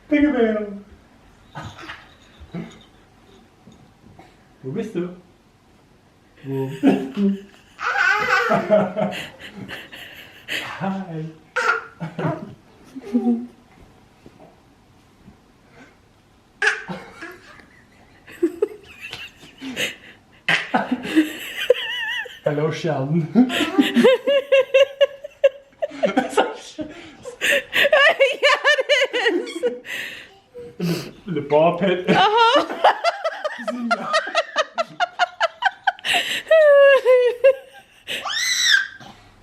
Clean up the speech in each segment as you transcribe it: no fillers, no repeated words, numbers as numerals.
Tinkerbell. Wo bist du? Wo bist du? Hi. Hello, Sheldon. Yeah, it is. The ball pit.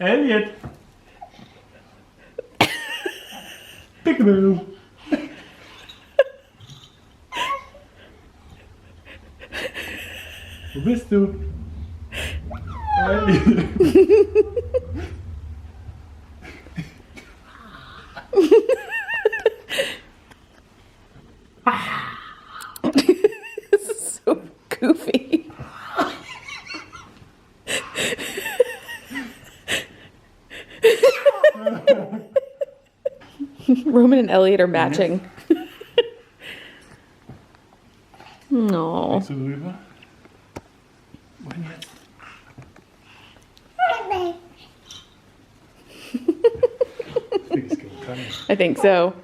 Elliot. Peekaboo. Wo bist du? Elliot. This is so goofy. Roman and Elliot are matching. No. Bist du drüber? Wohin jetzt? I think so.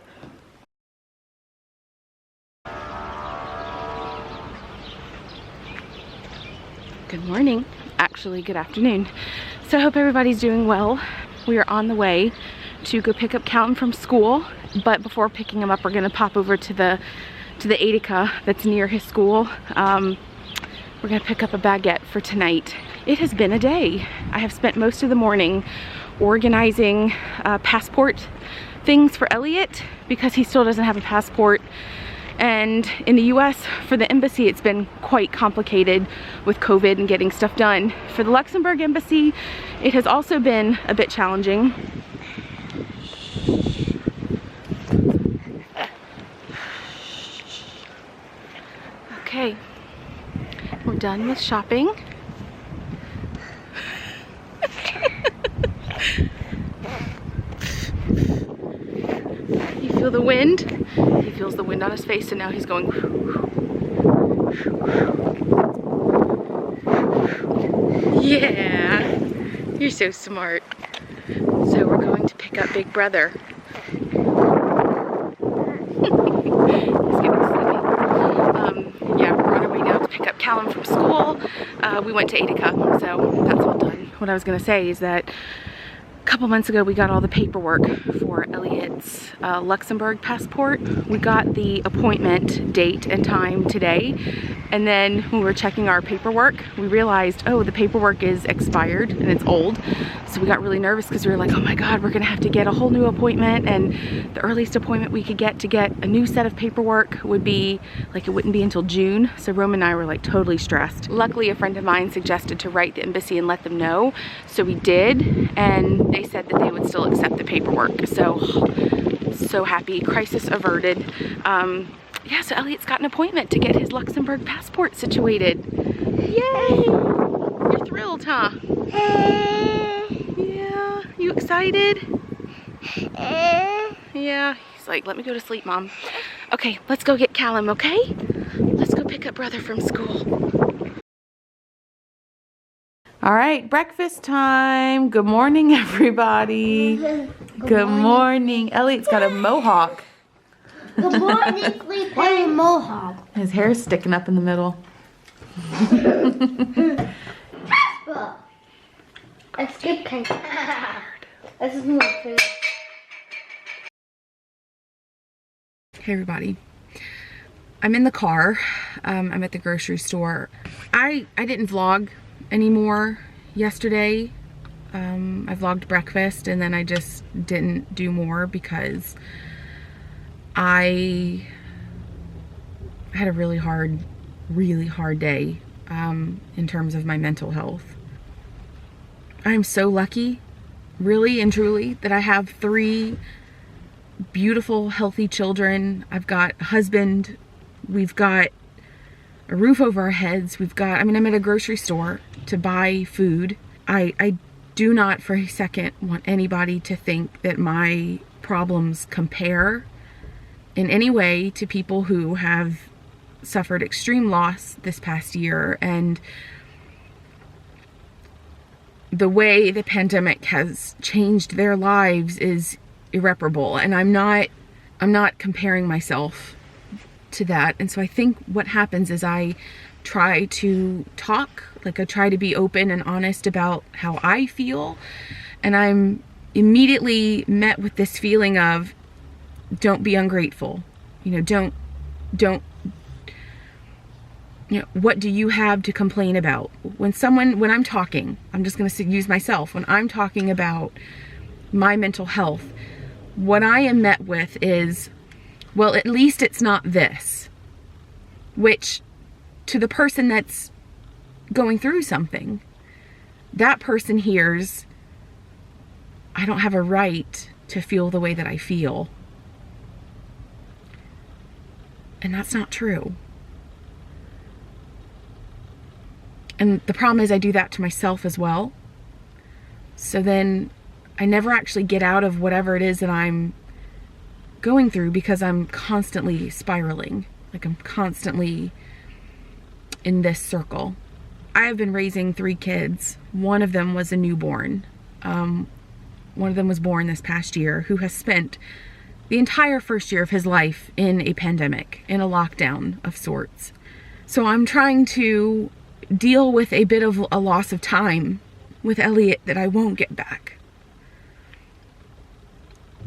Good morning. Actually, good afternoon. So I hope everybody's doing well. We are on the way to go pick up Calvin from school, but before picking him up, we're gonna pop over to the Edeka that's near his school. We're gonna pick up a baguette for tonight. It has been a day. I have spent most of the morning organizing passport things for Elliot because he still doesn't have a passport. And in the US, for the embassy, it's been quite complicated with COVID and getting stuff done. For the Luxembourg embassy, it has also been a bit challenging. Okay, we're done with shopping. You feel the wind? He feels the wind on his face, and now he's going. Yeah, you're so smart. So we're going to pick up Big Brother. He's getting sleepy. Yeah, we're on our way now to pick up Callum from school. We went to Edeka, so that's all done. What I was gonna say is that a couple months ago we got all the paperwork for Elliot's Luxembourg passport. We got the appointment date and time today, and then when we were checking our paperwork, we realized, oh, the paperwork is expired and it's old. So we got really nervous because we were like, oh my God, we're gonna have to get a whole new appointment, and the earliest appointment we could get to get a new set of paperwork would be, like, it wouldn't be until June. So Roman and I were like totally stressed. Luckily, a friend of mine suggested to write the embassy and let them know. So we did, and they said that they would still accept the paperwork. So happy, crisis averted. Yeah, so Elliot's got an appointment to get his Luxembourg passport situated. Yay! You're thrilled, huh? Yeah, you excited? Yeah, he's like, let me go to sleep, Mom. Okay, let's go get Callum, okay? Let's go pick up brother from school. All right, breakfast time. Good morning, everybody. Good morning. Elliot's got a mohawk. Good morning, sleepy mohawk. His hair's sticking up in the middle. I skip cake. This is my food. Hey everybody, I'm in the car. I'm at the grocery store. I didn't vlog anymore yesterday. I vlogged breakfast and then I just didn't do more because I had a really hard day in terms of my mental health. I'm so lucky, really and truly, that I have 3 beautiful, healthy children. I've got a husband. We've got a roof over our heads. I'm at a grocery store to buy food. I do not for a second want anybody to think that my problems compare in any way to people who have suffered extreme loss this past year, and the way the pandemic has changed their lives is irreparable. And I'm not comparing myself to that. And so I think what happens is I try to talk, like I try to be open and honest about how I feel, and I'm immediately met with this feeling of, don't be ungrateful, you know, don't, you know, what do you have to complain about? When I'm talking, I'm just going to use myself, when I'm talking about my mental health, what I am met with is, well, at least it's not this, which to the person that's going through something, that person hears, I don't have a right to feel the way that I feel. And that's not true. And the problem is I do that to myself as well. So then I never actually get out of whatever it is that I'm going through, because I'm constantly spiraling. Like I'm constantly in this circle. I have been raising 3 kids. One of them was a newborn. One of them was born this past year, who has spent the entire first year of his life in a pandemic, in a lockdown of sorts. So I'm trying to deal with a bit of a loss of time with Elliot that I won't get back.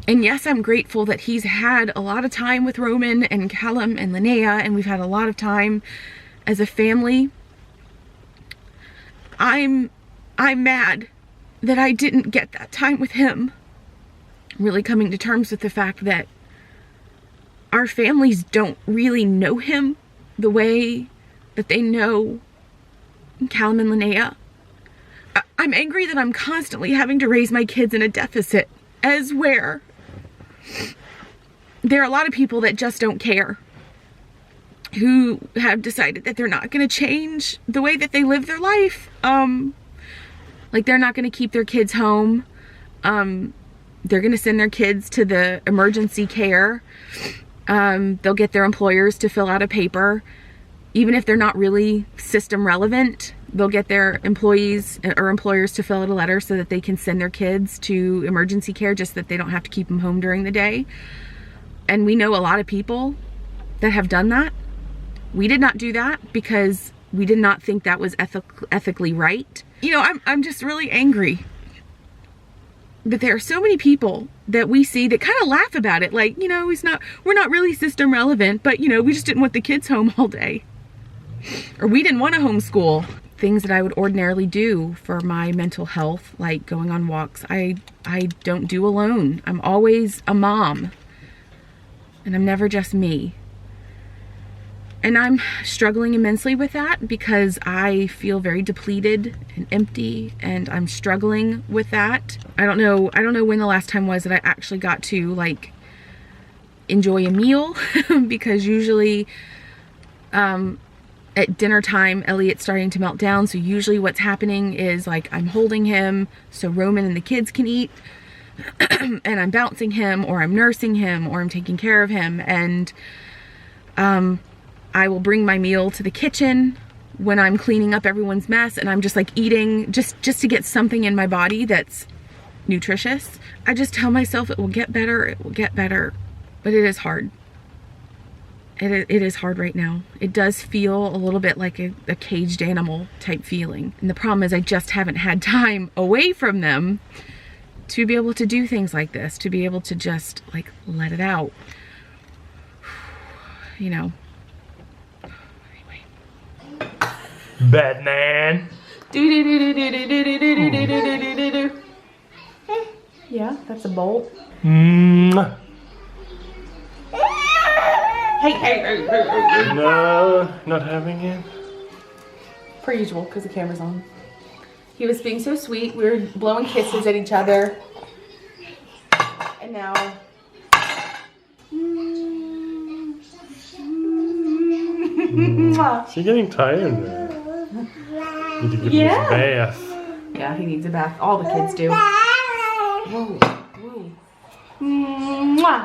And yes, I'm grateful that he's had a lot of time with Roman and Callum and Linnea, and we've had a lot of time as a family. I'm mad that I didn't get that time with him. Really coming to terms with the fact that our families don't really know him the way that they know Callum and Linnea. I'm angry that I'm constantly having to raise my kids in a deficit, as where there are a lot of people that just don't care, who have decided that they're not going to change the way that they live their life. Like they're not going to keep their kids home. They're going to send their kids to the emergency care. They'll get their employers to fill out a paper. Even if they're not really system relevant, they'll get their employees or employers to fill out a letter so that they can send their kids to emergency care, just that they don't have to keep them home during the day. And we know a lot of people that have done that. We did not do that because we did not think that was ethically right. You know, I'm just really angry that there are so many people that we see that kind of laugh about it. Like, you know, we're not really system relevant, but you know, we just didn't want the kids home all day. Or we didn't want to homeschool. Things that I would ordinarily do for my mental health, like going on walks, I don't do alone. I'm always a mom. And I'm never just me. And I'm struggling immensely with that because I feel very depleted and empty, and I'm struggling with that. I don't know when the last time was that I actually got to like enjoy a meal because usually at dinner time, Elliot's starting to melt down. So usually what's happening is like I'm holding him so Roman and the kids can eat, and I'm bouncing him, or I'm nursing him, or I'm taking care of him. And I will bring my meal to the kitchen when I'm cleaning up everyone's mess, and I'm just like eating just to get something in my body that's nutritious. I just tell myself it will get better, it will get better, but it is hard. It is hard right now. It does feel a little bit like a caged animal type feeling. And the problem is I just haven't had time away from them to be able to do things like this, to be able to just like let it out. You know. Batman. Yeah, that's a bolt. Mwah. Hey. No, not having it. Per usual, because the camera's on. He was being so sweet. We were blowing kisses at each other. And now... Is he getting tired now? Need to give him his bath. Yep. Yeah, he needs a bath. All the kids do. Whoa, whoa. Mwah.